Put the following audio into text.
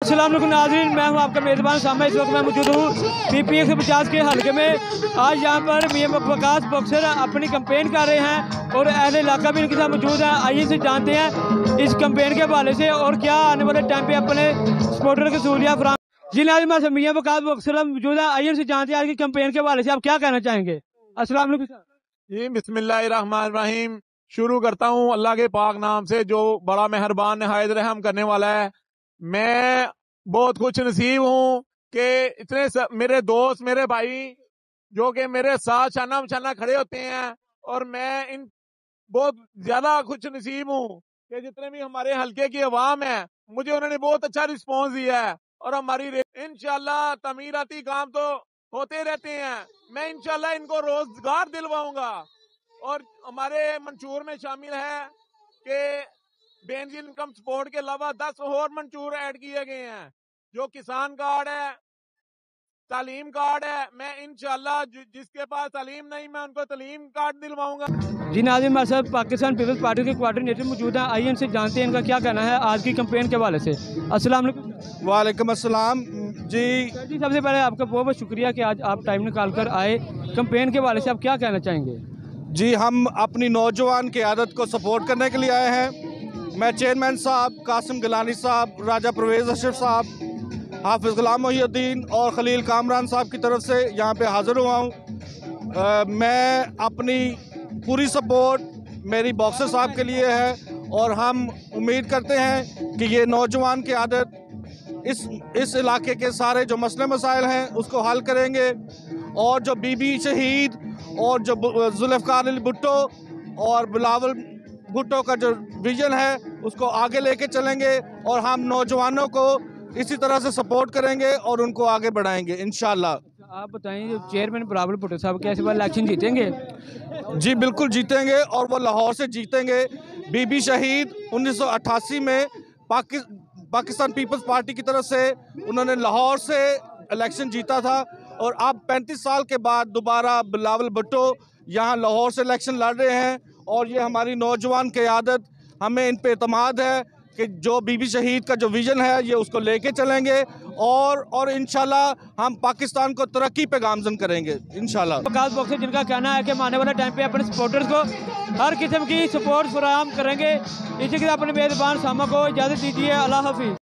अस्सलाम वालेकुम नाज़रीन, मैं हूं आपका मेज़बान सामा। इस वक्त मैं मौजूद हूं PPA 150 के हल्के में। आज यहां पर मियां वकास बॉक्सर अपनी कैंपेन कर रहे हैं और अहले इलाका भी इनके साथ मौजूद है। आइए से जानते हैं इस कैंपेन के हवाले से और क्या आने वाले टाइम पे अपने सपोर्टर की सहूलियत फराहम। जी नाज़रीन, मियां वकास बॉक्सर मौजूद है। आइए से जानते हैं आज की कैंपेन के हवाले से आप क्या कहना चाहेंगे। अस्सलाम वालेकुम सर। जी बिस्मिल्लाहिर्रहमानिर्रहीम। शुरू करता हूँ अल्लाह के पाक नाम से जो बड़ा मेहरबान निहायत रहम करने वाला है। मैं बहुत खुश नसीब हूँ कि इतने मेरे दोस्त मेरे भाई जो कि मेरे साथ शाना बशाना खड़े होते हैं और मैं इन बहुत ज्यादा खुश नसीब हूँ कि जितने भी हमारे हल्के की अवाम है मुझे उन्होंने बहुत अच्छा रिस्पॉन्स दिया है और हमारी इंशाल्लाह तमीराती काम तो होते रहते हैं। मैं इंशाल्लाह इनको रोजगार दिलवाऊंगा और हमारे मंशूर में शामिल है कि बेनजीर इनकम सपोर्ट के अलावा 10 और मंशूर ऐड किए गए हैं, जो किसान कार्ड है, तालीम कार्ड है। मैं इंशाल्लाह जिसके पास तालीम नहीं मैं उनको तालीम कार्ड दिलवाऊंगा। जी नाज़रीन, हमारे साथ पाकिस्तान पीपल्स पार्टी के कोऑर्डिनेटर मौजूद हैं। आइए इनसे जानते हैं इनका क्या कहना है आज की कैंपेन के हवाले से। अस्सलाम वालेकुम। वालेकुम अस्सलाम। जी जी, सबसे पहले आपका बहुत बहुत शुक्रिया कि आज आप टाइम निकाल कर आए। कैंपेन के हवाले से आप क्या कहना चाहेंगे। जी हम अपनी नौजवान क़यादत को सपोर्ट करने के लिए आए हैं। मैं चेयरमैन साहब कासिम गिलानी साहब, राजा परवेज़ अशरफ साहब, हाफिज़ गुलाम मोहिउद्दीन और खलील कामरान साहब की तरफ से यहाँ पे हाज़िर हुआ हूँ। मैं अपनी पूरी सपोर्ट मेरी बॉक्सर साहब के लिए है और हम उम्मीद करते हैं कि ये नौजवान क़यादत इस इलाके के सारे जो मसले मसाइल हैं उसको हल करेंगे और जो बीबी शहीद और जो जुल्फ़िकार अली भुट्टो और बिलावल भुट्टो का जो विजन है उसको आगे लेके चलेंगे और हम नौजवानों को इसी तरह से सपोर्ट करेंगे और उनको आगे बढ़ाएंगे इंशाल्लाह। आप बताएं, जो चेयरमैन बिलावल भुट्टो साहब क्या इस बार इलेक्शन जीतेंगे। जी बिल्कुल जीतेंगे और वो लाहौर से जीतेंगे। बीबी शहीद 1988 में पाकिस्तान पीपल्स पार्टी की तरफ से उन्होंने लाहौर से इलेक्शन जीता था और अब 35 साल के बाद दोबारा बिलावल भुट्टो यहाँ लाहौर से इलेक्शन लड़ रहे हैं और ये हमारी नौजवान क़यादत, हमें इन पे एतमाद है कि जो बीबी शहीद का जो विज़न है ये उसको लेके चलेंगे और इंशाल्लाह हम पाकिस्तान को तरक्की पे गामजन करेंगे इंशाल्लाह। वकास बॉक्सर जिनका कहना है कि आने वाले टाइम पे अपने सपोर्टर्स को हर किस्म की सपोर्ट फराहम करेंगे। इसी के साथ अपने मेज़बान सामा को इजाज़त दीजिए। अल्लाह हाफिज़।